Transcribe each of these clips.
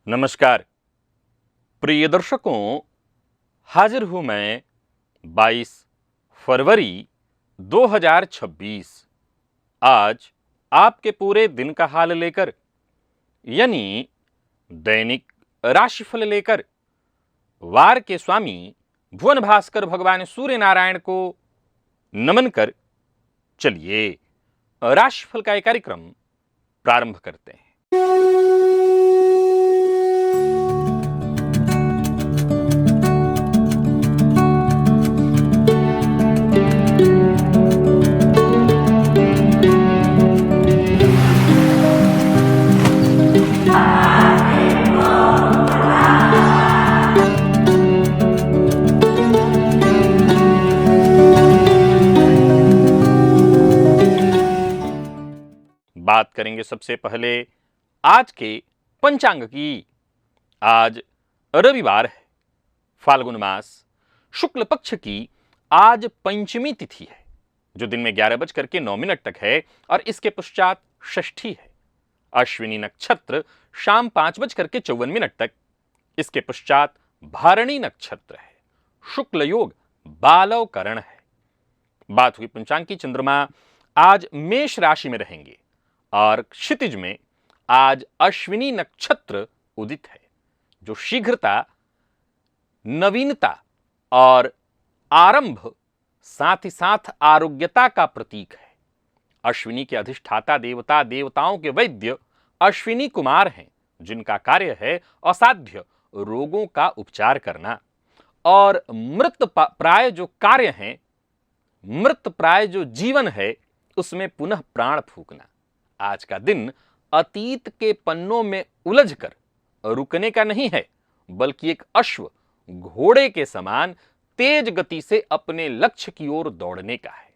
नमस्कार प्रिय दर्शकों, हाजिर हूं मैं 22 फरवरी 2026 आज आपके पूरे दिन का हाल लेकर, यानी दैनिक राशिफल लेकर वार के स्वामी भुवन भास्कर भगवान सूर्य नारायण को नमन कर चलिए राशिफल का एक कार्यक्रम प्रारंभ करते हैं। बात करेंगे सबसे पहले आज के पंचांग की। आज रविवार है, फाल्गुन मास शुक्ल पक्ष की आज पंचमी तिथि है, जो दिन में 11:09 तक है और इसके पश्चात षष्ठी है। अश्विनी नक्षत्र शाम 5:54 तक, इसके पश्चात भारणी नक्षत्र है। शुक्ल योग बालव करण है। बात हुई पंचांग की। चंद्रमा आज मेष राशि में रहेंगे और क्षितिज में आज अश्विनी नक्षत्र उदित है, जो शीघ्रता, नवीनता और आरंभ, साथ ही साथ आरोग्यता का प्रतीक है। अश्विनी के अधिष्ठाता देवता देवताओं के वैद्य अश्विनी कुमार हैं, जिनका कार्य है असाध्य रोगों का उपचार करना और मृत प्राय जो कार्य हैं, मृत प्राय जो जीवन है, उसमें पुनः प्राण फूंकना। आज का दिन अतीत के पन्नों में उलझकर रुकने का नहीं है, बल्कि एक अश्व घोड़े के समान तेज गति से अपने लक्ष्य की ओर दौड़ने का है।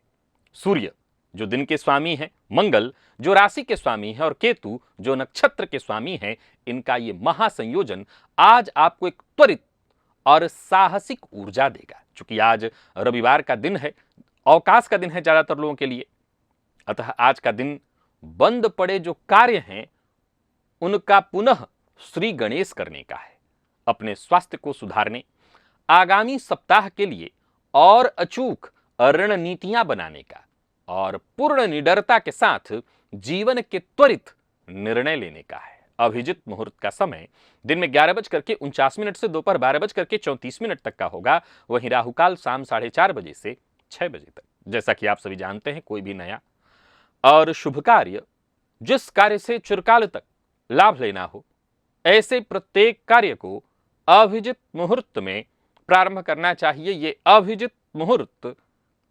सूर्य जो दिन के स्वामी है, मंगल जो राशि के स्वामी है और केतु जो नक्षत्र के स्वामी है, इनका ये महासंयोजन आज आपको एक त्वरित और साहसिक ऊर्जा देगा। चूंकि आज रविवार का दिन है, अवकाश का दिन है ज्यादातर लोगों के लिए, अतः आज का दिन बंद पड़े जो कार्य हैं उनका पुनः श्री गणेश करने का है। अपने स्वास्थ्य को सुधारने, आगामी सप्ताह के लिए और अचूक रणनीतियां बनाने का और पूर्ण निडरता के साथ जीवन के त्वरित निर्णय लेने का है। अभिजित मुहूर्त का समय दिन में 11:49 से दोपहर 12:34 तक का होगा। वहीं राहुकाल शाम 4:30 बजे से 6 बजे तक। जैसा कि आप सभी जानते हैं, कोई भी नया और शुभ कार्य, जिस कार्य से चिरकाल तक लाभ लेना हो, ऐसे प्रत्येक कार्य को अभिजित मुहूर्त में प्रारंभ करना चाहिए। ये अभिजित मुहूर्त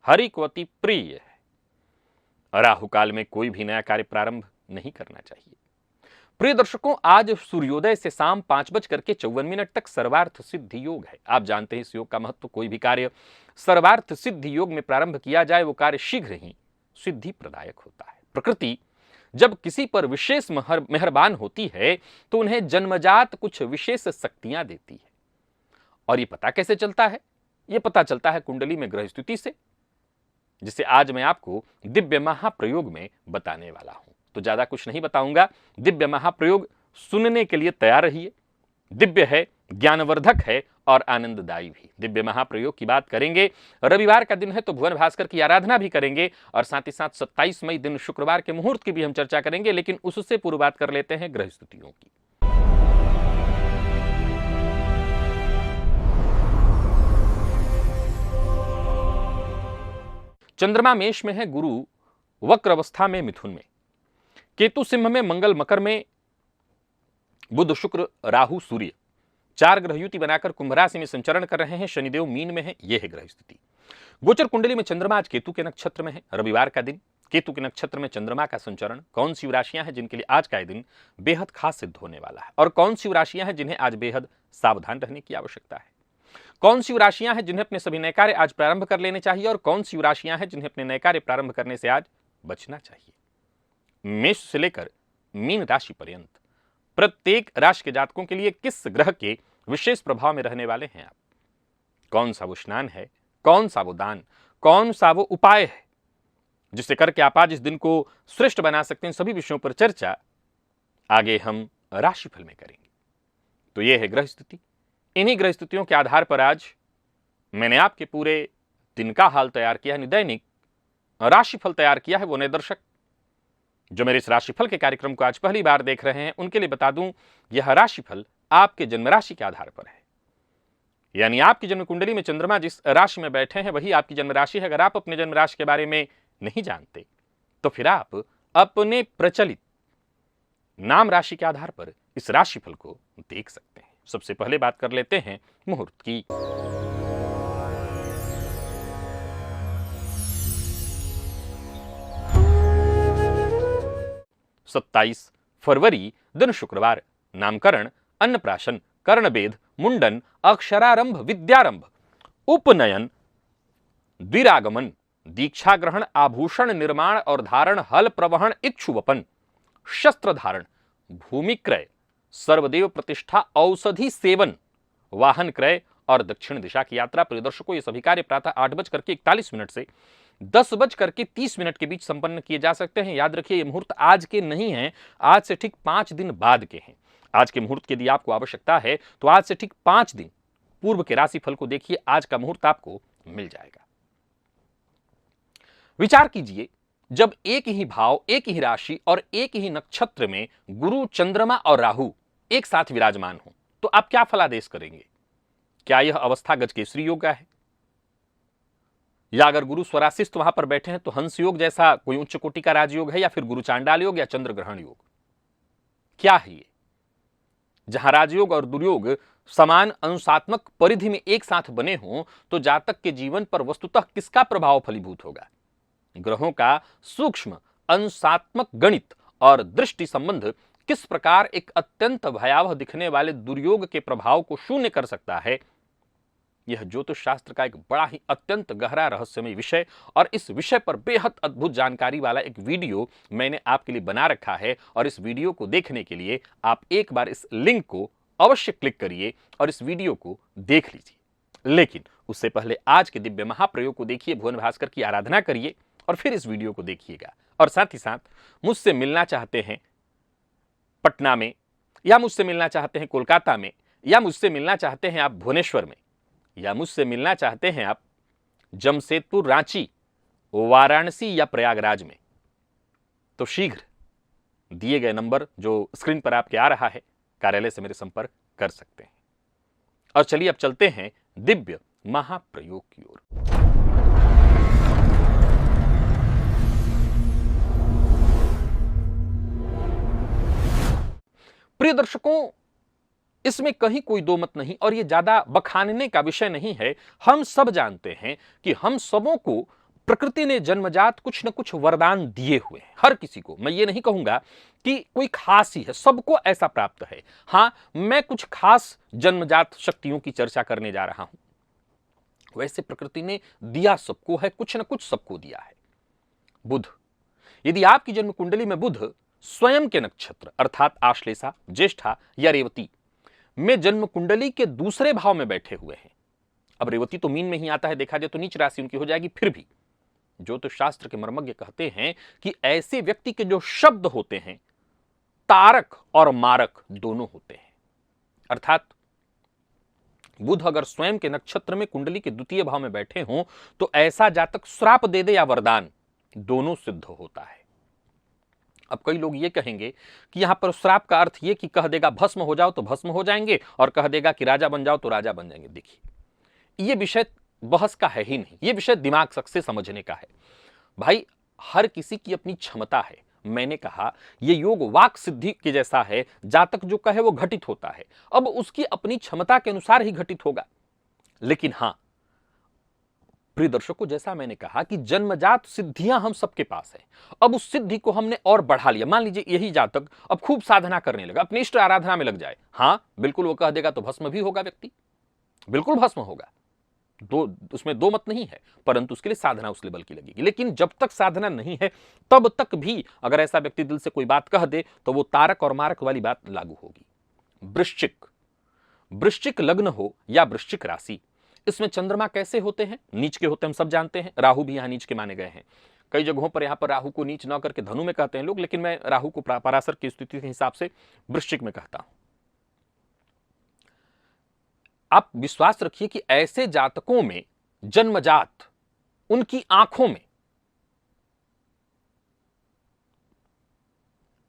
हरि को अति प्रिय है। राहुकाल में कोई भी नया कार्य प्रारंभ नहीं करना चाहिए। प्रिय दर्शकों, आज सूर्योदय से शाम 5:54 तक सर्वार्थ सिद्धि योग है। आप जानते हैं इस योग का महत्व। कोई भी कार्य सर्वार्थ सिद्धि योग में प्रारंभ किया जाए, वो कार्य शीघ्र ही सिद्धि प्रदायक होता है। प्रकृति जब किसी पर विशेष मेहरबान होती है तो उन्हें जन्मजात कुछ विशेष शक्तियां देती है। और ये पता कैसे चलता है? ये पता चलता है कुंडली में ग्रह स्थिति से, जिसे आज मैं आपको दिव्य महाप्रयोग में बताने वाला हूं। तो ज्यादा कुछ नहीं बताऊंगा। दिव्य महाप्रयोग सुनने के लिए तैयार रहिए। दिव्य है, ज्ञानवर्धक है और आनंददायी भी। दिव्य महाप्रयोग की बात करेंगे। रविवार का दिन है तो भुवन भास्कर की आराधना भी करेंगे और साथ ही साथ 27 मई दिन शुक्रवार के मुहूर्त की भी हम चर्चा करेंगे। लेकिन उससे पूर्व बात कर लेते हैं ग्रह स्थितियों की। चंद्रमा मेष में है, गुरु वक्र अवस्था में मिथुन में, केतु सिंह में, मंगल मकर में, बुध शुक्र राहु सूर्य 4 ग्रह युति बनाकर कुंभ राशि में संचरण कर रहे हैं। शनिदेव मीन में है। यह है ग्रह स्थिति। गोचर कुंडली में चंद्रमा आज केतु के नक्षत्र में है। रविवार का दिन केतु के नक्षत्र में चंद्रमा का संचरण। कौन सी राशियां हैं जिनके लिए आज का दिन बेहद खास सिद्ध होने वाला है, और कौन सी राशियां हैं जिन्हें आज बेहद सावधान रहने की आवश्यकता है? कौन सी राशियां हैं जिन्हें अपने सभी नए कार्य आज प्रारंभ कर लेने चाहिए, और कौन सी राशियां हैं जिन्हें अपने नए कार्य प्रारंभ करने से आज बचना चाहिए? मेष से लेकर मीन राशि पर्यंत प्रत्येक राशि के जातकों के लिए किस ग्रह के विशेष प्रभाव में रहने वाले हैं आप? कौन सा वो स्नान है, कौन सा वो दान, कौन सा वो उपाय है जिससे करके आप आज इस दिन को श्रेष्ठ बना सकते हैं? सभी विषयों पर चर्चा आगे हम राशिफल में करेंगे। तो यह है ग्रह स्थिति। इन्हीं ग्रह स्थितियों के आधार पर आज मैंने आपके पूरे दिन का हाल तैयार किया है, दैनिक राशिफल तैयार किया है। वो नए दर्शक जो मेरे इस राशिफल के कार्यक्रम को आज पहली बार देख रहे हैं, उनके लिए बता दूं, यह राशिफल आपके जन्म राशि के आधार पर है। यानी आपकी जन्म कुंडली में चंद्रमा जिस राशि में बैठे हैं वही आपकी जन्म राशि है। अगर आप अपने जन्म राशि के बारे में नहीं जानते तो फिर आप अपने प्रचलित नाम राशि के आधार पर इस राशिफल को देख सकते हैं। सबसे पहले बात कर लेते हैं मुहूर्त की। 27 फरवरी दिन शुक्रवार। नामकरण, अन्नप्राशन, कर्णवेध, मुंडन, अक्षरारंभ, विद्यारंभ, उपनयन, द्विरागमन, दीक्षा ग्रहण, आभूषण निर्माण और धारण, हल प्रवहन, इक्षुवपन, शस्त्र धारण, भूमि क्रय, सर्वदेव प्रतिष्ठा, औषधि सेवन, वाहन क्रय और दक्षिण दिशा की यात्रा। प्रिय दर्शकों, ये सभी कार्य प्रातः 8:41 से 10:30 के बीच संपन्न किए जा सकते हैं। याद रखिए, ये मुहूर्त आज के नहीं हैं, आज से ठीक 5 दिन बाद के हैं। आज के मुहूर्त की यदि आपको आवश्यकता है तो आज से ठीक 5 दिन पूर्व के राशिफल को देखिए, आज का मुहूर्त आपको मिल जाएगा। विचार कीजिए, जब एक ही भाव, एक ही राशि और एक ही नक्षत्र में गुरु, चंद्रमा और राहु एक साथ विराजमान हो तो आप क्या फलादेश करेंगे? क्या यह अवस्था गजकेसरी योग का है? या अगर गुरु स्वराशिस्थ वहां पर बैठे हैं तो हंस योग जैसा कोई उच्च कोटि का राजयोग है, या फिर गुरु चांडाल योग या चंद्र ग्रहण योग? क्या है ये? जहां राजयोग और दुर्योग समान अंशात्मक परिधि में एक साथ बने हों तो जातक के जीवन पर वस्तुतः किसका प्रभाव फलीभूत होगा? ग्रहों का सूक्ष्म अंशात्मक गणित और दृष्टि संबंध किस प्रकार एक अत्यंत भयावह दिखने वाले दुर्योग के प्रभाव को शून्य कर सकता है, यह ज्योतिष शास्त्र का एक बड़ा ही अत्यंत गहरा रहस्यमय विषय, और इस विषय पर बेहद अद्भुत जानकारी वाला एक वीडियो मैंने आपके लिए बना रखा है। और इस वीडियो को देखने के लिए आप एक बार इस लिंक को अवश्य क्लिक करिए और इस वीडियो को देख लीजिए। लेकिन उससे पहले आज के दिव्य महाप्रयोग को देखिए, भुवन भास्कर की आराधना करिए और फिर इस वीडियो को देखिएगा। और साथ ही साथ मुझसे मिलना चाहते हैं पटना में, या मुझसे मिलना चाहते हैं कोलकाता में, या मुझसे मिलना चाहते हैं आप भुवनेश्वर में, या मुझसे मिलना चाहते हैं आप जमशेदपुर, रांची, वाराणसी या प्रयागराज में, तो शीघ्र दिए गए नंबर जो स्क्रीन पर आपके आ रहा है, कार्यालय से मेरे संपर्क कर सकते हैं। और चलिए अब चलते हैं दिव्य महाप्रयोग की ओर। प्रिय दर्शकों, इसमें कहीं कोई दो मत नहीं और ये ज्यादा बखानने का विषय नहीं है। हम सब जानते हैं कि हम सबों को प्रकृति ने जन्मजात कुछ न कुछ वरदान दिए हुए हैं। हर किसी को, मैं ये नहीं कहूंगा कि कोई खास ही है, सबको ऐसा प्राप्त है। हां, मैं कुछ खास जन्मजात शक्तियों की चर्चा करने जा रहा हूं। वैसे प्रकृति ने दिया सबको है, कुछ न कुछ सबको दिया है। बुध, यदि आपकी जन्म कुंडली में बुध स्वयं के नक्षत्र अर्थात आश्लेषा, ज्येष्ठा या रेवती में जन्म कुंडली के दूसरे भाव में बैठे हुए हैं। अब रेवती तो मीन में ही आता है, देखा जाए तो नीच राशि उनकी हो जाएगी। फिर भी ज्योतिष शास्त्र के मर्मज्ञ कहते हैं कि ऐसे व्यक्ति के जो शब्द होते हैं तारक और मारक दोनों होते हैं। अर्थात बुध अगर स्वयं के नक्षत्र में कुंडली के द्वितीय भाव में बैठे हों तो ऐसा जातक श्राप दे दे या वरदान, दोनों सिद्ध होता है। अब कई लोग ये कहेंगे कि यहां पर श्राप का अर्थ ये कि कह देगा भस्म हो जाओ तो भस्म हो जाएंगे, और कह देगा कि राजा बन जाओ तो राजा बन जाएंगे। देखिए, ये विषय बहस का है ही नहीं, ये विषय दिमाग से समझने का है। भाई, हर किसी की अपनी क्षमता है। मैंने कहा ये योग वाक सिद्धि के जैसा है, जातक जो कहे वो घटित होता है। अब उसकी अपनी क्षमता के अनुसार ही घटित होगा। लेकिन हां प्रिय दर्शकों, जैसा मैंने कहा कि जन्मजात सिद्धियां हम सबके पास है। अब उस सिद्धि को हमने और बढ़ा लिया। मान लीजिए यही जातक अब खूब साधना करने लगा, अपनी इष्ट आराधना में लग जाए, हां बिल्कुल वो कह देगा तो भस्म भी होगा, व्यक्ति बिल्कुल भस्म होगा, उसमें दो मत नहीं है। परंतु उसके लिए साधना उस लेवल की लगेगी। लेकिन जब तक साधना नहीं है तब तक भी अगर ऐसा व्यक्ति दिल से कोई बात कह दे तो वो तारक और मारक वाली बात लागू होगी। वृश्चिक, वृश्चिक लग्न हो या वृश्चिक राशि, इसमें चंद्रमा कैसे होते हैं? नीच के होते हैं, हम सब जानते हैं। राहु भी यहां नीच के माने गए हैं। कई जगहों पर यहां पर राहु को नीच न करके धनु में कहते हैं लोग, लेकिन मैं राहु को पराशर की स्थिति के हिसाब से वृश्चिक में कहता हूं। आप विश्वास रखिए कि ऐसे जातकों में जन्मजात उनकी आंखों में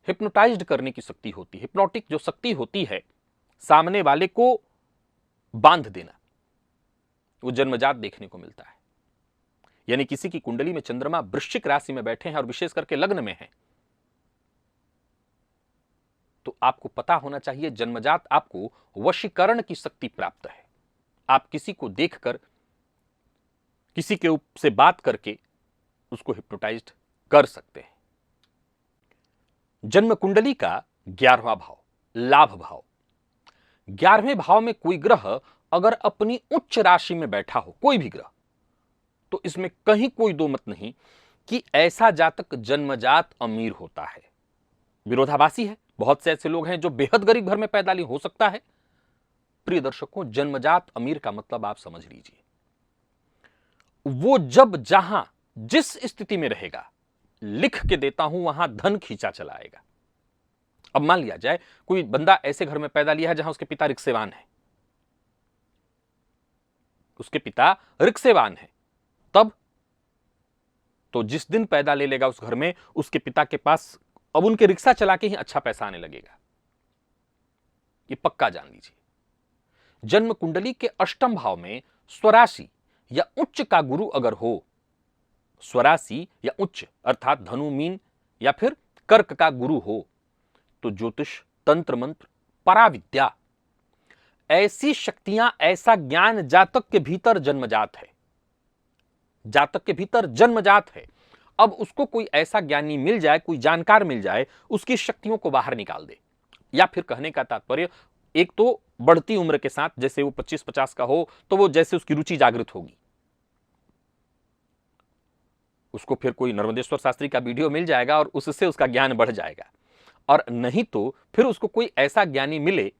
हिप्नोटाइज्ड करने की शक्ति होती है। हिप्नोटिक जो शक्ति होती है सामने वाले को बांध देना, वो जन्मजात देखने को मिलता है। यानी किसी की कुंडली में चंद्रमा वृश्चिक राशि में बैठे हैं और विशेष करके लग्न में हैं, तो आपको पता होना चाहिए जन्मजात आपको वशीकरण की शक्ति प्राप्त है। आप किसी को देखकर, किसी के से बात करके उसको हिप्नोटाइज्ड कर सकते हैं। जन्म कुंडली का 11वां भाव लाभ भाव। 11वें भाव में कोई ग्रह अगर अपनी उच्च राशि में बैठा हो, कोई भी ग्रह, तो इसमें कहीं कोई दो मत नहीं कि ऐसा जातक जन्मजात अमीर होता है। विरोधाभासी है। बहुत से ऐसे लोग हैं जो बेहद गरीब घर में पैदा लिए, हो सकता है। प्रिय दर्शकों, जन्मजात अमीर का मतलब आप समझ लीजिए, वो जब जहां जिस स्थिति में रहेगा, लिख के देता हूं, वहां धन खींचा चला आएगा। अब मान लिया जाए कोई बंदा ऐसे घर में पैदा लिया है जहां उसके पिता रिक्शेवान है, उसके पिता रिक्शेवान है, तब तो जिस दिन पैदा ले लेगा उस घर में, उसके पिता के पास अब उनके रिक्शा चला के ही अच्छा पैसा आने लगेगा। ये पक्का जान लीजिए। जन्म कुंडली के अष्टम भाव में स्वराशि या उच्च का गुरु अगर हो, स्वराशि या उच्च अर्थात धनु मीन या फिर कर्क का गुरु हो, तो ज्योतिष, तंत्र मंत्र, पराविद्या, ऐसी शक्तियां, ऐसा ज्ञान जातक के भीतर जन्मजात है। जातक के भीतर जन्मजात है। अब उसको कोई ऐसा ज्ञानी मिल जाए, कोई जानकार मिल जाए, उसकी शक्तियों को बाहर निकाल दे। या फिर कहने का तात्पर्य, एक तो बढ़ती उम्र के साथ, जैसे वो 25-50 का हो तो वो जैसे उसकी रुचि जागृत होगी, उसको फिर कोई नर्मदेश्वर शास्त्री का वीडियो मिल जाएगा और उससे उसका ज्ञान बढ़ जाएगा। और नहीं तो फिर उसको कोई ऐसा ज्ञानी मिले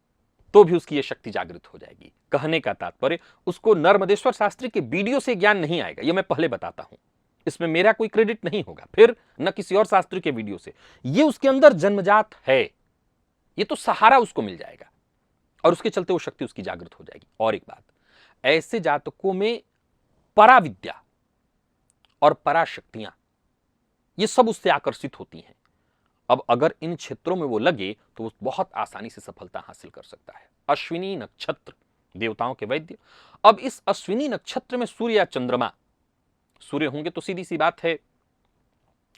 तो भी उसकी ये शक्ति जागृत हो जाएगी। कहने का तात्पर्य, उसको नर्मदेश्वर शास्त्री के वीडियो से ज्ञान नहीं आएगा, ये मैं पहले बताता हूं, इसमें मेरा कोई क्रेडिट नहीं होगा, फिर न किसी और शास्त्री के वीडियो से। ये उसके अंदर जन्मजात है, ये तो सहारा उसको मिल जाएगा और उसके चलते वो शक्ति उसकी जागृत हो जाएगी। और एक बात, ऐसे जातकों में पराविद्या और पराशक्तियां, ये सब उससे आकर्षित होती हैं। अब अगर इन क्षेत्रों में वो लगे तो वो बहुत आसानी से सफलता हासिल कर सकता है। अश्विनी नक्षत्र, देवताओं के वैद्य। अब इस अश्विनी नक्षत्र में सूर्य या चंद्रमा, सूर्य होंगे तो सीधी सी बात है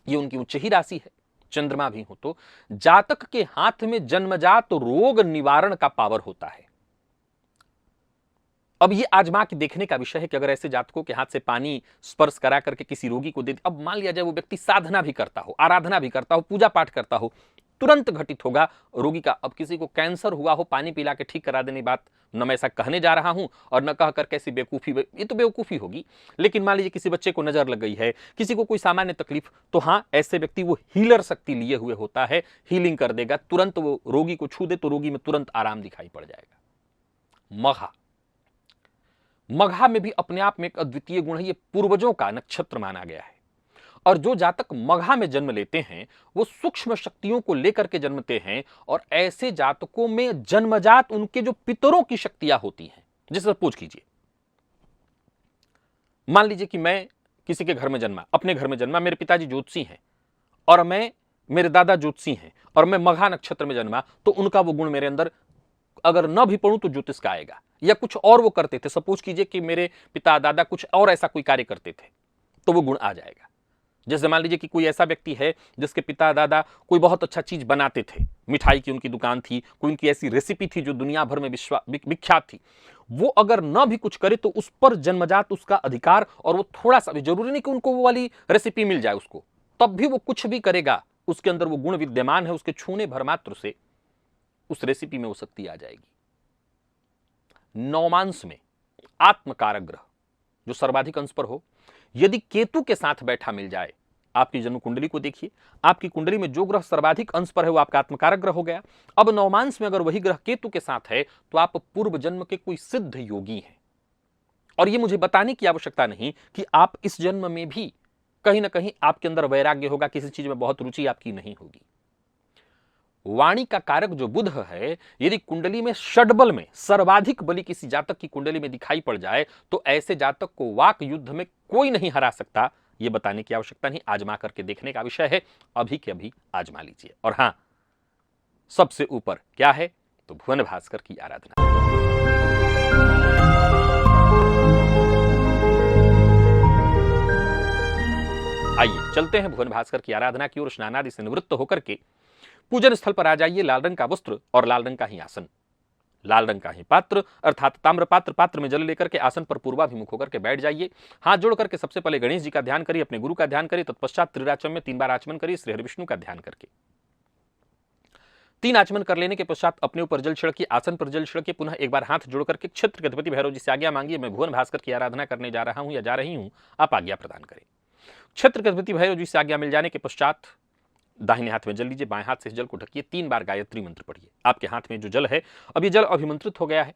ये उनकी उच्च ही राशि है, चंद्रमा भी हो तो जातक के हाथ में जन्मजात रोग निवारण का पावर होता है। अब ये आजमा के देखने का विषय है कि अगर ऐसे जातकों के हाथ से पानी स्पर्श करा करके किसी रोगी को दे, अब मान लिया जाए वो व्यक्ति साधना भी करता हो, आराधना भी करता हो, पूजा पाठ करता हो, तुरंत घटित होगा रोगी का। अब किसी को कैंसर हुआ हो, पानी पिला के ठीक करा देने, बात न मैं ऐसा कहने जा रहा हूं और न कह कर कैसी बेवकूफी, ये तो बेवकूफी होगी, लेकिन मान लीजिए किसी बच्चे को नजर लग गई है, किसी को कोई सामान्य तकलीफ, तो हाँ, ऐसे व्यक्ति वो हीलर शक्ति लिए हुए होता है, हीलिंग कर देगा, तुरंत वो रोगी को छू दे तो रोगी में तुरंत आराम दिखाई पड़ जाएगा। मघा, मघा में भी अपने आप में एक अद्वितीय गुण है, ये पूर्वजों का नक्षत्र माना गया है। और जो जातक मघा में जन्म लेते हैं वो सूक्ष्म शक्तियों को लेकर के जन्मते हैं, और ऐसे जातकों में जन्मजात उनके जो पितरों की शक्तियां होती हैं। जैसे पूछ कीजिए, मान लीजिए कि मैं किसी के घर में जन्मा, अपने घर में जन्मा, मेरे पिताजी ज्योतिषी हैं और मेरे दादा ज्योतिषी हैं और मैं मघा नक्षत्र में जन्मा, तो उनका वो गुण मेरे अंदर अगर न भी पढ़ूं तो ज्योतिष का आएगा। या कुछ और वो करते थे, सपोज कीजिए कि मेरे पिता दादा कुछ और ऐसा कोई कार्य करते थे, तो वो गुण आ जाएगा। जैसे मान लीजिए कि कोई ऐसा व्यक्ति है जिसके पिता दादा कोई बहुत अच्छा चीज बनाते थे, मिठाई की उनकी दुकान थी, कोई उनकी ऐसी रेसिपी थी जो दुनिया भर में विख्यात थी, वो अगर न भी कुछ करे तो उस पर जन्मजात उसका अधिकार, और वो थोड़ा सा भी, जरूरी नहीं कि उनको वो वाली रेसिपी मिल जाए उसको, तब भी वो कुछ भी करेगा, उसके अंदर वो गुण विद्यमान है, उसके छूने भर मात्र से उस रेसिपी में वो शक्ति आ जाएगी। नौमांश में आत्मकारक ग्रह जो सर्वाधिक अंश पर हो, यदि केतु के साथ बैठा मिल जाए, आपकी जन्म कुंडली को देखिए, आपकी कुंडली में जो ग्रह सर्वाधिक अंश पर है वो आपका आत्मकारक ग्रह हो गया। अब नौमांश में अगर वही ग्रह केतु के साथ है तो आप पूर्व जन्म के कोई सिद्ध योगी हैं। और ये मुझे बताने की आवश्यकता नहीं कि आप इस जन्म में भी कहीं ना कहीं आपके अंदर वैराग्य होगा, किसी चीज में बहुत रुचि आपकी नहीं होगी। वाणी का कारक जो बुध है, यदि कुंडली में षड्बल में सर्वाधिक बली किसी जातक की कुंडली में दिखाई पड़ जाए तो ऐसे जातक को वाक युद्ध में कोई नहीं हरा सकता। यह बताने की आवश्यकता नहीं, आजमा करके देखने का विषय है, अभी के अभी आजमा लीजिए। और हां, सबसे ऊपर क्या है तो भुवन भास्कर की आराधना। आइए चलते हैं भुवन भास्कर की आराधना की ओर। स्नानादि से निवृत्त होकर के पूजन स्थल पर आ जाइए। लाल रंग का वस्त्र और लाल रंग का ही आसन, लाल रंग का ही पात्र अर्थात ताम्र पात्र, पात्र में जल लेकर के आसन पर पूर्वाभिमुख होकर के बैठ जाइए। हाथ जोड़ करके सबसे पहले गणेश जी का ध्यान करिए, अपने गुरु का ध्यान करिए, तत्पश्चात त्रिराचम में 3 बार आचमन करिए, श्री हरिविष्णु का ध्यान करके 3 आचमन कर लेने के पश्चात अपने ऊपर जल छिड़किए, आसन पर जल छिड़किए, पुनः एक बार हाथ जोड़ करके क्षेत्र के अधिपति भैरव जी से आज्ञा मांगिए, मैं भुवन भास्कर की आराधना करने जा रहा हूं या जा रही हूं, आप आज्ञा प्रदान करें। क्षेत्र के अधिपति भैरव जी से आज्ञा मिल जाने के पश्चात दाहिने हाथ में जल लीजिए, बाएं हाथ से जल को ढकिए, 3 बार गायत्री मंत्र पढ़िए। आपके हाथ में जो जल है, अब ये जल अभिमंत्रित हो गया है,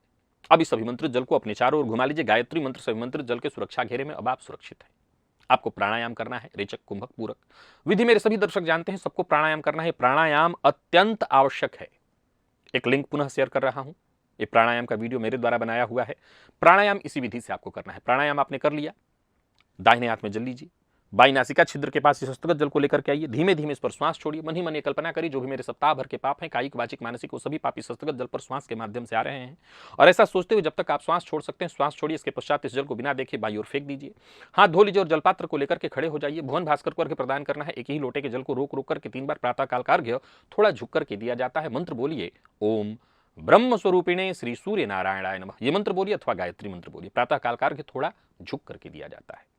अब इस अभिमंत्रित जल को अपने चारों ओर घुमा लीजिए। गायत्री मंत्र से अभिमंत्रित जल के सुरक्षा घेरे में अब आप सुरक्षित हैं। आपको प्राणायाम करना है, रेचक कुंभक पूरक विधि मेरे सभी दर्शक जानते हैं, सबको प्राणायाम करना है। प्राणायाम अत्यंत आवश्यक है। एक लिंक पुनः शेयर कर रहा हूं, ये प्राणायाम का वीडियो मेरे द्वारा बनाया हुआ है। प्राणायाम इसी विधि से आपको करना है। प्राणायाम आपने कर लिया, दाहिने हाथ में जल लीजिए, बाई नासिका छिद्र के पास इस हस्तगत जल को लेकर के आइए, धीमे धीमे इस पर श्वास छोड़िए। मन ही मन ये कल्पना करिए जो भी मेरे सप्ताह भर के पाप हैं, कायिक वाचिक मानसिक, वो सभी पाप इस हस्तगत जल पर श्वास के माध्यम से आ रहे हैं। और ऐसा सोचते हुए जब तक आप श्वास छोड़ सकते हैं श्वास छोड़िए। इसके पश्चात इस जल को बिना देखे बाई ओर फेंक दीजिए। हाथ धो लीजिए और जलपात्र को लेकर के खड़े हो जाइए। भुवन भास्कर को अर्घ्य प्रदान करना है। एक ही लोटे के जल को रोक रोक करके 3 बार प्रातःकाल का अर्घ्य थोड़ा झुक करके दिया जाता है। मंत्र बोलिए, ओम ब्रह्म स्वरूपिणे श्री सूर्य नारायणाय नमः, ये मंत्र बोलिए अथवा गायत्री मंत्र बोलिए। प्रातःकाल का अर्घ्य थोड़ा झुक करके दिया जाता है।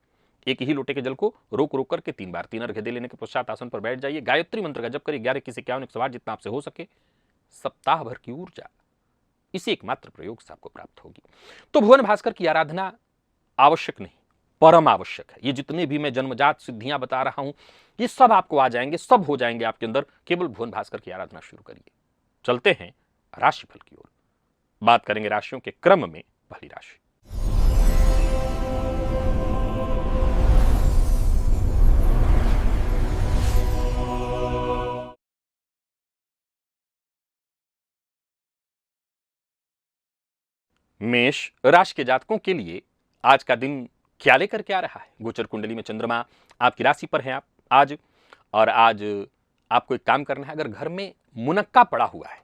एक ही लोटे के जल को रोक रोक करके 3 बार 3 अर्घ्य दे लेने के पश्चात आसन पर बैठ जाइए। गायत्री मंत्र का जप करिए 11 की 51 108 जितना आपसे हो सके। सप्ताह भर की ऊर्जा इसी एकमात्र प्रयोग से आपको प्राप्त होगी। तो भुवन भास्कर की आराधना आवश्यक नहीं, परम आवश्यक है। ये जितने भी मैं जन्मजात सिद्धियां बता रहा हूं, ये सब आपको आ जाएंगे, सब हो जाएंगे आपके अंदर। केवल भुवन भास्कर की आराधना शुरू करिए। चलते हैं राशिफल की ओर। बात करेंगे राशियों के क्रम में। पहली राशि मेष राशि के जातकों के लिए आज का दिन क्या लेकर के आ रहा है। गोचर कुंडली में चंद्रमा आपकी राशि पर है आप आज, और आज आपको एक काम करना है। अगर घर में मुनक्का पड़ा हुआ है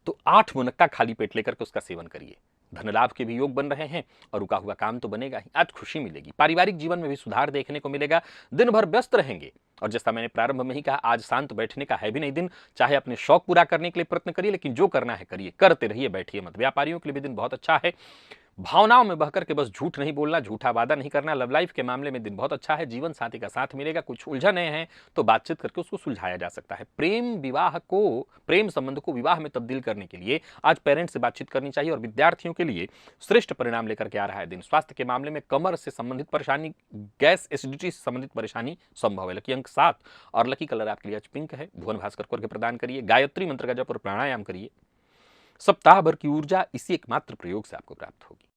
तो 8 मुनक्का खाली पेट लेकर के उसका सेवन करिए। धन लाभ के भी योग बन रहे हैं और रुका हुआ काम तो बनेगा ही। आज खुशी मिलेगी, पारिवारिक जीवन में भी सुधार देखने को मिलेगा। दिन भर व्यस्त रहेंगे और जैसा मैंने प्रारंभ में ही कहा, आज शांत बैठने का है भी नहीं दिन। चाहे अपने शौक पूरा करने के लिए प्रयत्न करिए, लेकिन जो करना है करिए, करते रहिए, बैठिए मत। व्यापारियों के लिए भी दिन बहुत अच्छा है। भावनाओं में बहकर के बस झूठ नहीं बोलना, झूठा वादा नहीं करना। लव लाइफ के मामले में दिन बहुत अच्छा है। जीवन साथी का साथ मिलेगा। कुछ उलझने हैं तो बातचीत करके उसको सुलझाया जा सकता है। प्रेम संबंध को विवाह में तब्दील करने के लिए आज पेरेंट्स से बातचीत करनी चाहिए। और विद्यार्थियों के लिए श्रेष्ठ परिणाम लेकर के आ रहा है दिन। स्वास्थ्य के मामले में कमर से संबंधित परेशानी, गैस एसिडिटी से संबंधित परेशानी संभव है। लकी अंक 7 और लकी कलर आपके लिए आज पिंक है। भुवन भास्कर को अर्घ्य प्रदान करिए। गायत्री मंत्र का जप और प्राणायाम करिए। सप्ताह भर की ऊर्जा इसी एकमात्र प्रयोग से आपको प्राप्त होगी।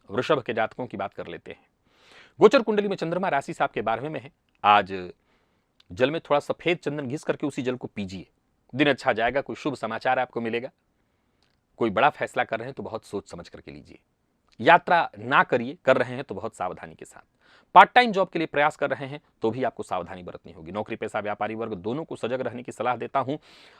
वृषभ के जातकों की बात कर लेते हैं। गोचर कुंडली में चंद्रमा राशि से आपके 12वें में है। आज जल में थोड़ा सफेद चंदन घिस करके उसी जल को पीजिए। दिन अच्छा जाएगा। कोई शुभ समाचार आपको मिलेगा। कोई बड़ा फैसला कर रहे हैं तो बहुत सोच समझ करके लीजिए। यात्रा ना करिए, कर रहे हैं तो बहुत सावधानी के साथ। पार्ट टाइम जॉब के लिए प्रयास कर रहे हैं तो भी आपको सावधानी बरतनी होगी। नौकरी पेशा व्यापारी वर्ग दोनों को सजग रहने की सलाह देता हूं।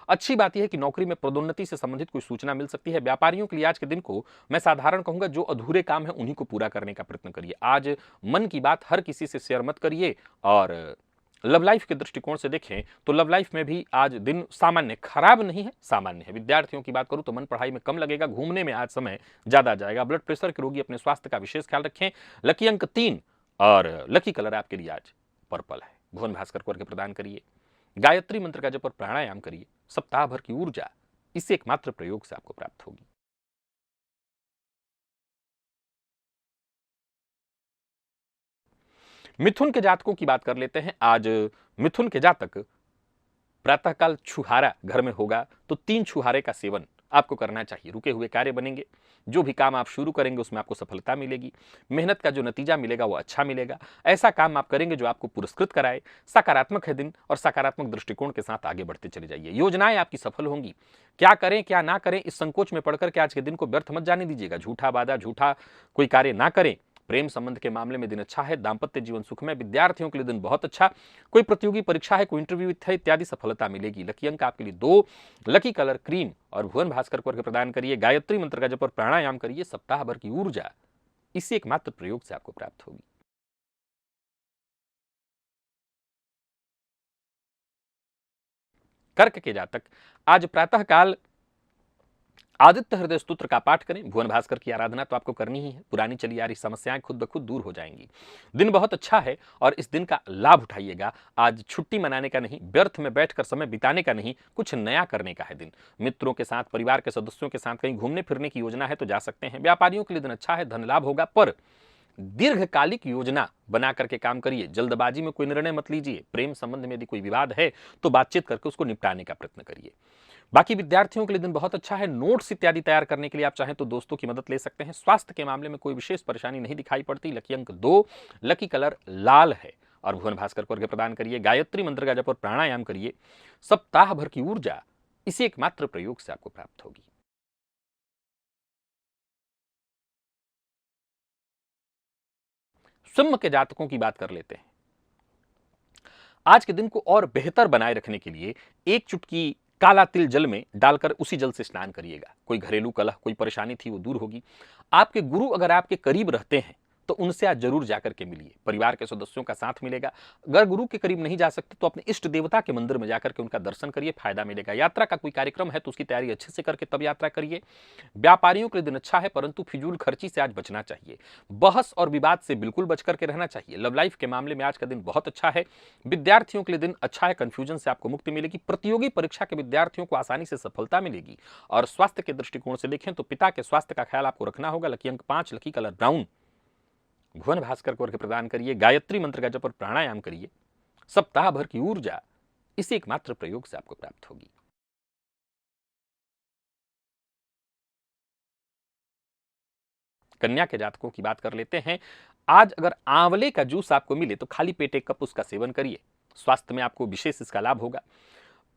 अच्छी बात यह है कि नौकरी में पदोन्नति से संबंधित कोई सूचना मिल सकती है। व्यापारियों के लिए आज के दिन को मैं साधारण कहूंगा, जो अधूरे काम है उन्हीं को पूरा करने का प्रयत्न करिए। आज मन की बात हर किसी से शेयर मत करिए। और लव लाइफ के दृष्टिकोण से देखें तो लव लाइफ में भी आज दिन सामान्य, खराब नहीं है, सामान्य है। विद्यार्थियों की बात करूं तो मन पढ़ाई में कम लगेगा। घूमने में आज समय ज्यादा जाएगा। ब्लड प्रेशर के रोगी अपने स्वास्थ्य का विशेष ख्याल रखें। लकी अंक 3 और लकी कलर आपके लिए आज पर्पल है। भुवन भास्कर को अर्घ्य प्रदान करिए। गायत्री मंत्र का जप और प्राणायाम करिए। सप्ताह भर की ऊर्जा इस एकमात्र प्रयोग से आपको प्राप्त होगी। मिथुन के जातकों की बात कर लेते हैं। आज मिथुन के जातक प्रातःकाल छुहारा घर में होगा तो 3 छुहारे का सेवन आपको करना चाहिए। रुके हुए कार्य बनेंगे, जो भी काम आप शुरू करेंगे उसमें आपको सफलता मिलेगी, मेहनत का जो नतीजा मिलेगा वो अच्छा मिलेगा। ऐसा काम आप करेंगे जो आपको पुरस्कृत कराए। सकारात्मक है दिन और सकारात्मक दृष्टिकोण के साथ आगे बढ़ते चले जाइए। योजनाएं आपकी सफल होंगी। क्या करें क्या ना करें इस संकोच में पड़कर के आज के दिन को व्यर्थ मत जाने दीजिएगा। झूठा वादा, झूठा कोई कार्य ना करें। प्रेम संबंध के मामले में दिन अच्छा है। दाम्पत्य जीवन सुखमय। विद्यार्थियों के लिए दिन बहुत अच्छा। कोई प्रतियोगी परीक्षा है, कोई इंटरव्यू है इत्यादि, सफलता मिलेगी। लकी अंक आपके लिए 2। लकी कलर क्रीम और भुवन भास्कर को प्रदान करिए। गायत्री मंत्र का जप और प्राणायाम करिए। सप्ताह भर की ऊर्जा इसी एकमात्र प्रयोग से आपको प्राप्त होगी। कर्क के जातक आज प्रातः काल आदित्य हृदय स्तोत्र का पाठ करें। भुवन भास्कर की आराधना तो आपको करनी ही है। पुरानी चली आ रही समस्याएं खुद ब खुद दूर हो जाएंगी। दिन बहुत अच्छा है और इस दिन का लाभ उठाइएगा। आज छुट्टी मनाने का नहीं, व्यर्थ में बैठकर समय बिताने का नहीं, कुछ नया करने का है दिन। मित्रों के साथ, परिवार के सदस्यों के साथ कहीं घूमने फिरने की योजना है तो जा सकते हैं। व्यापारियों के लिए दिन अच्छा है, धन लाभ होगा, पर दीर्घकालिक योजना बना करके काम करिए। जल्दबाजी में कोई निर्णय मत लीजिए। प्रेम संबंध में यदि कोई विवाद है तो बातचीत करके उसको निपटाने का प्रयत्न करिए। बाकी विद्यार्थियों के लिए दिन बहुत अच्छा है। नोट्स इत्यादि तैयार करने के लिए आप चाहें तो दोस्तों की मदद ले सकते हैं। स्वास्थ्य के मामले में कोई विशेष परेशानी नहीं दिखाई पड़ती। लकी अंक 2। लकी कलर लाल है और भुवन भास्कर को अर्घ्य प्रदान करिए। गायत्री मंत्र का जप और प्राणायाम करिए। सप्ताह भर की ऊर्जा इसी एकमात्र प्रयोग से आपको प्राप्त होगी। सिंह के जातकों की बात कर लेते हैं। आज के दिन को और बेहतर बनाए रखने के लिए एक चुटकी काला तिल जल में डालकर उसी जल से स्नान करिएगा। कोई घरेलू कलह, कोई परेशानी थी वो दूर होगी। आपके गुरु अगर आपके करीब रहते हैं तो उनसे आज जरूर जाकर के मिलिए। परिवार के सदस्यों का साथ मिलेगा। अगर गुरु के करीब नहीं जा सकते तो अपने इष्ट देवता के मंदिर में जाकर के उनका दर्शन करिए, फायदा मिलेगा। यात्रा का कोई कार्यक्रम है तो उसकी तैयारी अच्छे से करके तब यात्रा करिए। व्यापारियों के लिए दिन अच्छा है, परंतु फिजूल खर्ची से आज बचना चाहिए। बहस और विवाद से बिल्कुल बच करके रहना चाहिए। लव लाइफ के मामले में आज का दिन बहुत अच्छा है। विद्यार्थियों के लिए दिन अच्छा है। कंफ्यूजन से आपको मुक्ति मिलेगी। प्रतियोगी परीक्षा के विद्यार्थियों को आसानी से सफलता मिलेगी। और स्वास्थ्य के दृष्टिकोण से देखें तो पिता के स्वास्थ्य का ख्याल आपको रखना होगा। लकी अंक 5। Lucky colour brown. भुवन भास्कर को अर्घ्य प्रदान करिए। गायत्री मंत्र का जप और प्राणायाम करिए। सप्ताह भर की ऊर्जा इसी एकमात्र प्रयोग से आपको प्राप्त होगी। कन्या के जातकों की बात कर लेते हैं। आज अगर आंवले का जूस आपको मिले तो खाली पेट एक कप उसका सेवन करिए। स्वास्थ्य में आपको विशेष इसका लाभ होगा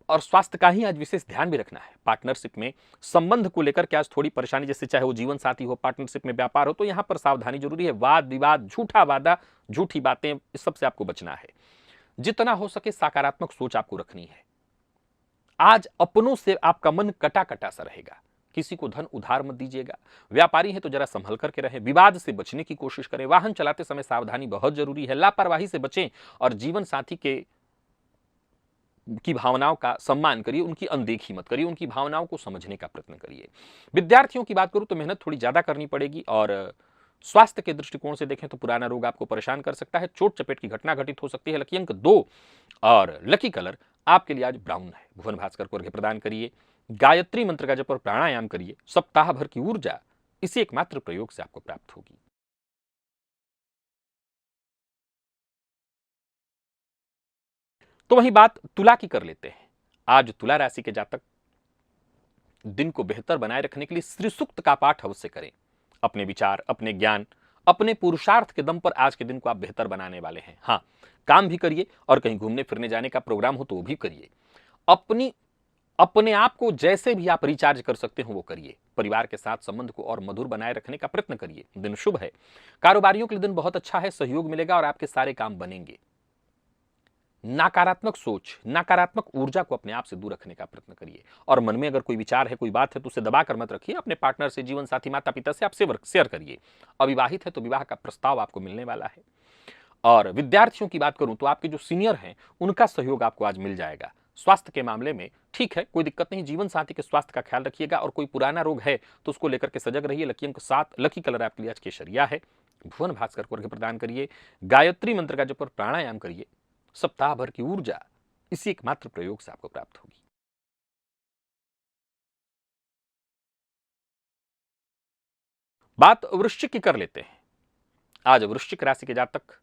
और स्वास्थ्य का ही आज विशेष ध्यान भी रखना है। पार्टनरशिप में संबंध को लेकर के आज थोड़ी परेशानी, जैसे चाहे वो जीवन साथी हो, पार्टनरशिप में व्यापार हो, तो यहां पर सावधानी जरूरी है। वाद विवाद, झूठा वादा, झूठी बातें, इस सब से आपको बचना है। जितना हो सके सकारात्मक सोच आपको रखनी है। आज अपनों से आपका मन कटा कटा सा रहेगा। किसी को धन उधार मत दीजिएगा। व्यापारी है तो जरा संभल करके रहें। विवाद से बचने की कोशिश करें। वाहन चलाते समय सावधानी बहुत जरूरी है। लापरवाही से बचें और जीवन साथी की भावनाओं का सम्मान करिए। उनकी अनदेखी मत करिए। उनकी भावनाओं को समझने का प्रयत्न करिए। विद्यार्थियों की बात करूं तो मेहनत थोड़ी ज्यादा करनी पड़ेगी और स्वास्थ्य के दृष्टिकोण से देखें तो पुराना रोग आपको परेशान कर सकता है। चोट चपेट की घटना घटित हो सकती है। लकी अंक 2 और लकी कलर आपके लिए आज ब्राउन है। भुवन भास्कर को अर्घ्य प्रदान करिए। गायत्री मंत्र का जप और प्राणायाम करिए। सप्ताह भर की ऊर्जा इसी एकमात्र प्रयोग से आपको प्राप्त होगी। तो वही बात तुला की कर लेते हैं। आज तुला राशि के जातक दिन को बेहतर बनाए रखने के लिए श्री सूक्त का पाठ अवश्य करें। अपने विचार, अपने ज्ञान, अपने पुरुषार्थ के दम पर आज के दिन को आप बेहतर बनाने वाले हैं। हाँ, काम भी करिए और कहीं घूमने फिरने जाने का प्रोग्राम हो तो वो भी करिए। अपनी अपने आप को जैसे भी आप रिचार्ज कर सकते हो वो करिए। परिवार के साथ संबंध को और मधुर बनाए रखने का प्रयत्न करिए। दिन शुभ है। कारोबारियों के लिए दिन बहुत अच्छा है। सहयोग मिलेगा और आपके सारे काम बनेंगे। नकारात्मक सोच, नकारात्मक ऊर्जा को अपने आप से दूर रखने का प्रयत्न करिए और मन में अगर कोई विचार है, कोई बात है तो उसे दबा कर मत रखिए। अपने पार्टनर से, जीवन साथी, माता पिता से आप शेयर करिए। अविवाहित है तो विवाह का प्रस्ताव आपको मिलने वाला है। और विद्यार्थियों की बात करूं तो आपके जो सीनियर हैं उनका सहयोग आपको आज मिल जाएगा। स्वास्थ्य के मामले में ठीक है, कोई दिक्कत नहीं। जीवन साथी के स्वास्थ्य का ख्याल रखिएगा और कोई पुराना रोग है तो उसको लेकर के सजग रहिए। लकी अंक 7। लकी कलर आपके लिए आज केसरिया है। भुवन भास्कर को अर्घ्य प्रदान करिए। गायत्री मंत्र का जप और प्राणायाम करिए। सप्ताह भर की ऊर्जा इसी एकमात्र प्रयोग से आपको प्राप्त होगी। बात वृश्चिक की कर लेते हैं। आज वृश्चिक राशि के जातक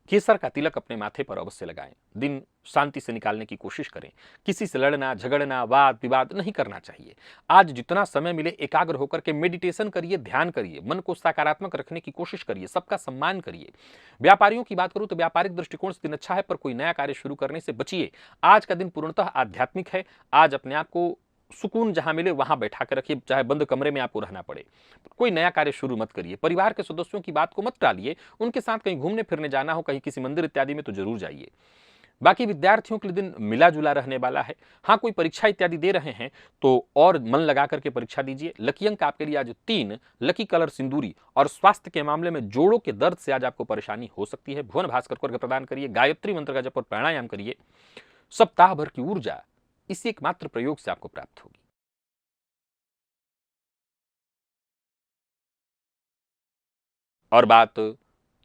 केसर का तिलक अपने माथे पर अवश्य लगाएं। दिन शांति से निकालने की कोशिश करें। किसी से लड़ना झगड़ना वाद विवाद नहीं करना चाहिए। आज जितना समय मिले एकाग्र होकर के मेडिटेशन करिए, ध्यान करिए, मन को सकारात्मक रखने की कोशिश करिए, सबका सम्मान करिए। व्यापारियों की बात करूं तो व्यापारिक दृष्टिकोण से दिन अच्छा है, पर कोई नया कार्य शुरू करने से बचिए। आज का दिन पूर्णतः आध्यात्मिक है। आज अपने आप को सुकून जहां मिले वहां बैठा कर रखिए, चाहे बंद कमरे में आपको रहना पड़े। कोई नया कार्य शुरू मत करिए। परिवार के सदस्यों की बात को मत टालिए। उनके साथ कहीं घूमने फिरने जाना हो, कहीं किसी मंदिर इत्यादि में, तो जरूर जाइए। बाकी विद्यार्थियों के लिए दिन मिला जुला रहने वाला है। हाँ, कोई परीक्षा इत्यादि दे रहे हैं तो और मन लगा करके परीक्षा दीजिए। लकी अंक आपके लिए आज 3, लकी कलर सिंदूरी। और स्वास्थ्य के मामले में जोड़ों के दर्द से आज आपको परेशानी हो सकती है। भुवन भास्कर को अर्घ्य प्रदान करिए, गायत्री मंत्र का जप और प्राणायाम करिए। सप्ताह भर की ऊर्जा इसी एकमात्र प्रयोग से आपको प्राप्त होगी। और बात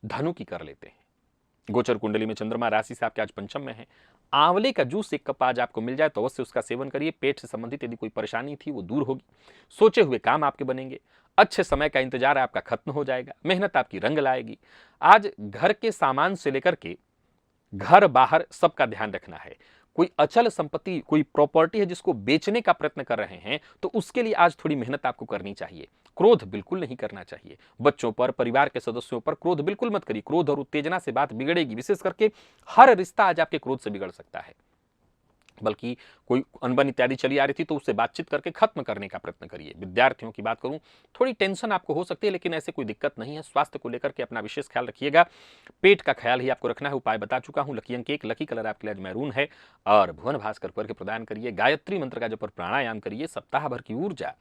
धनु की कर लेते हैं। गोचर कुंडली में चंद्रमा राशि से आपके आज पंचम में है। आंवले का जूस एक कप आज आपको मिल जाए तो अवश्य उसका सेवन करिए। पेट से संबंधित यदि कोई परेशानी थी वो दूर होगी। सोचे हुए काम आपके बनेंगे। अच्छे समय का इंतजार आपका खत्म हो जाएगा। मेहनत आपकी रंग लाएगी। आज घर के सामान से लेकर के घर बाहर सबका ध्यान रखना है। कोई अचल संपत्ति, कोई प्रॉपर्टी है जिसको बेचने का प्रयत्न कर रहे हैं तो उसके लिए आज थोड़ी मेहनत आपको करनी चाहिए। क्रोध बिल्कुल नहीं करना चाहिए। बच्चों पर, परिवार के सदस्यों पर क्रोध बिल्कुल मत करिए। क्रोध और उत्तेजना से बात बिगड़ेगी। विशेष करके हर रिश्ता आज आपके क्रोध से बिगड़ सकता है। बल्कि कोई अनबन इत्यादि चली आ रही थी तो उससे बातचीत करके खत्म करने का प्रयत्न करिए। विद्यार्थियों की बात करूं, थोड़ी टेंशन आपको हो सकती है, लेकिन ऐसे कोई दिक्कत नहीं है। स्वास्थ्य को लेकर के अपना विशेष ख्याल रखिएगा। पेट का ख्याल ही आपको रखना है। उपाय बता चुका हूं। लकी अंक 1, लकी कलर आपके लिए मैरून है। और भुवन भास्कर को अर्घ्य प्रदान करिए, गायत्री मंत्र का जप और प्राणायाम करिए। सप्ताह भर की ऊर्जा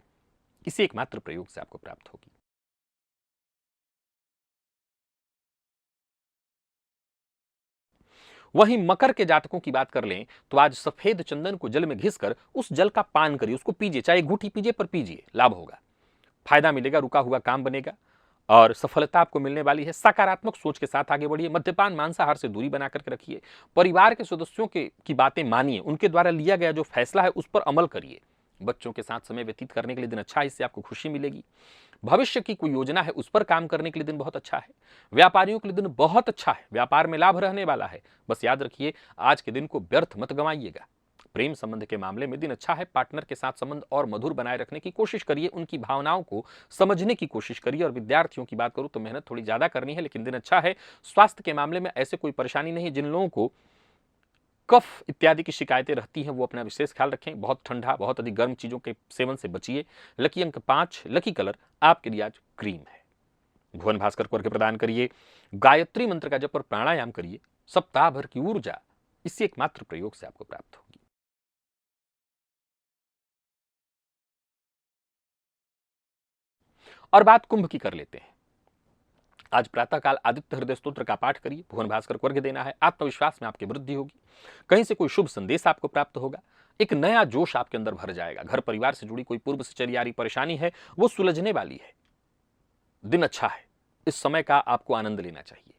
इसी एकमात्र प्रयोग से आपको प्राप्त होगी। वहीं मकर के जातकों की बात कर लें तो आज सफेद चंदन को जल में घिसकर उस जल का पान करिए। उसको पीजिए, चाहे घूंटी पीजिए, पर पीजिए, लाभ होगा, फायदा मिलेगा, रुका हुआ काम बनेगा और सफलता आपको मिलने वाली है। सकारात्मक सोच के साथ आगे बढ़िए। मद्यपान मांसाहार से दूरी बना करके रखिए। परिवार के सदस्यों की बातें मानिए। उनके द्वारा लिया गया जो फैसला है उस पर अमल करिए। बच्चों के साथ समय व्यतीत करने के लिए दिन अच्छा है, इससे आपको खुशी मिलेगी। भविष्य की कोई योजना है उस पर काम करने के लिए दिन बहुत अच्छा है। व्यापारियों के लिए दिन बहुत अच्छा है। व्यापार में लाभ रहने वाला है। बस याद रखिए, आज के दिन को व्यर्थ मत गंवाइएगा। प्रेम संबंध के मामले में दिन अच्छा है। पार्टनर के साथ संबंध और मधुर बनाए रखने की कोशिश करिए। उनकी भावनाओं को समझने की कोशिश करिए। और विद्यार्थियों की बात करूं तो मेहनत थोड़ी ज्यादा करनी है, लेकिन दिन अच्छा है। स्वास्थ्य के मामले में ऐसे कोई परेशानी नहीं है। जिन लोगों को कफ इत्यादि की शिकायतें रहती हैं वो अपना विशेष ख्याल रखें। बहुत ठंडा, बहुत अधिक गर्म चीजों के सेवन से बचिए। लकी अंक 5, लकी कलर आपके लिए आज क्रीम है। भुवन भास्कर को अर्घ्य प्रदान करिए, गायत्री मंत्र का जप और प्राणायाम करिए। सप्ताह भर की ऊर्जा इसी एकमात्र प्रयोग से आपको प्राप्त होगी। और बात कुंभ की कर लेते हैं। आज प्रातःकाल आदित्य हृदय स्तोत्र का पाठ करिए। भुवन भास्कर को अर्घ्य देना है। आत्मविश्वास में आपकी वृद्धि होगी। कहीं से कोई शुभ संदेश आपको प्राप्त होगा। एक नया जोश आपके अंदर भर जाएगा। घर परिवार से जुड़ी कोई पूर्व से चली आ रही परेशानी है वो सुलझने वाली है। दिन अच्छा है। इस समय का आपको आनंद लेना चाहिए।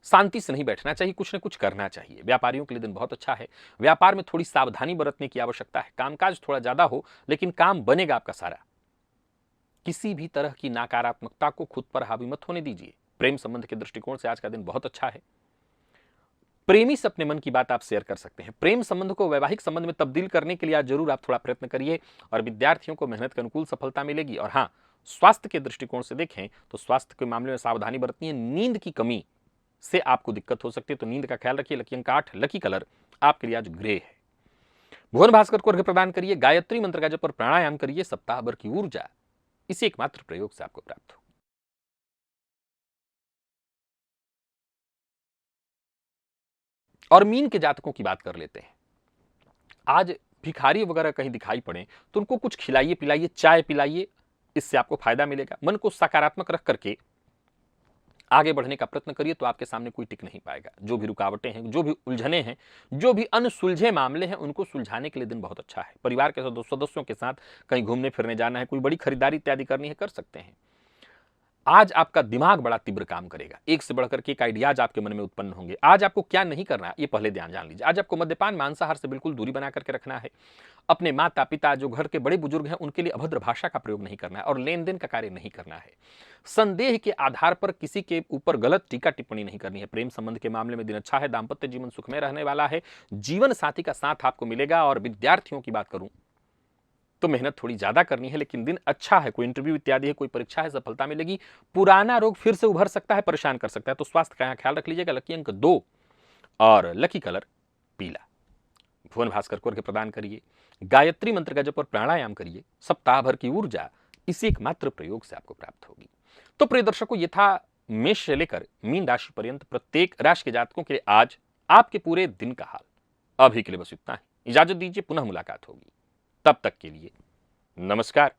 शांति से नहीं बैठना चाहिए, कुछ न कुछ करना चाहिए। व्यापारियों के लिए दिन बहुत अच्छा है। व्यापार में थोड़ी सावधानी बरतने की आवश्यकता है। कामकाज थोड़ा ज्यादा हो लेकिन काम बनेगा आपका सारा। किसी भी तरह की नकारात्मकता को खुद पर हावी मत होने दीजिए। प्रेम संबंध के दृष्टिकोण से आज का दिन बहुत अच्छा है। प्रेमी से अपने मन की बात आप शेयर कर सकते हैं। प्रेम संबंध को वैवाहिक संबंध में तब्दील करने के लिए आज जरूर आप थोड़ा प्रयत्न करिए। और विद्यार्थियों को मेहनत के अनुकूल सफलता मिलेगी। और हाँ, स्वास्थ्य के दृष्टिकोण से देखें तो स्वास्थ्य के मामले में सावधानी बरतनी है। नींद की कमी से आपको दिक्कत हो सकती है, तो नींद का ख्याल रखिए। लकी अंक 8, लकी कलर आपके लिए आज ग्रे है। भुवन भास्कर को अर्घ्य प्रदान करिए, गायत्री मंत्र का जप और प्राणायाम करिए। सप्ताह भर की ऊर्जा इसी एकमात्र प्रयोग से आपको प्राप्त हो। और मीन के जातकों की बात कर लेते हैं। आज भिखारी वगैरह कहीं दिखाई पड़े तो उनको कुछ खिलाइए पिलाइए, चाय पिलाइए। इससे आपको फायदा मिलेगा। मन को सकारात्मक रख करके आगे बढ़ने का प्रयत्न करिए तो आपके सामने कोई टिक नहीं पाएगा। जो भी रुकावटें हैं, जो भी उलझने हैं, जो भी अनसुलझे मामले हैं, उनको सुलझाने के लिए दिन बहुत अच्छा है। परिवार के सदस्यों के साथ कहीं घूमने फिरने जाना है, कोई बड़ी खरीदारी इत्यादि करनी है, कर सकते हैं। आज आपका दिमाग बड़ा तीव्र काम करेगा, एक से बढ़कर के एक आइडियाज आपके मन में उत्पन्न होंगे। आज आपको क्या नहीं करना है ये पहले ध्यान जान लीजिए। आज आपको मद्यपान मांसाहार से बिल्कुल दूरी बना करके रखना है। अपने माता पिता जो घर के बड़े बुजुर्ग हैं उनके लिए अभद्र भाषा का प्रयोग नहीं करना है और लेन देन का कार्य नहीं करना है। संदेह के आधार पर किसी के ऊपर गलत टीका टिप्पणी नहीं करनी है। प्रेम संबंध के मामले में दिन अच्छा है, दाम्पत्य जीवन सुखमय रहने वाला है, जीवन साथी का साथ आपको मिलेगा। और विद्यार्थियों की बात करूं तो मेहनत थोड़ी ज्यादा करनी है, लेकिन दिन अच्छा है। कोई इंटरव्यू इत्यादि है, कोई परीक्षा है, सफलता मिलेगी। पुराना रोग फिर से उभर सकता है, परेशान कर सकता है, तो स्वास्थ्य का ख्याल रख लीजिएगा। लकी अंक 2 और लकी कलर पीला। भुवन भास्कर को प्रदान करिए, गायत्री मंत्र का जप और प्राणायाम करिए। सप्ताह भर की ऊर्जा इसी एकमात्र प्रयोग से आपको प्राप्त होगी। तो प्रिय दर्शकों, ये था मेष से लेकर मीन राशि पर्यंत प्रत्येक राशि के जातकों के लिए आज आपके पूरे दिन का हाल। अभी के लिए बस इतना ही। इजाजत दीजिए, पुनः मुलाकात होगी। तब तक के लिए नमस्कार।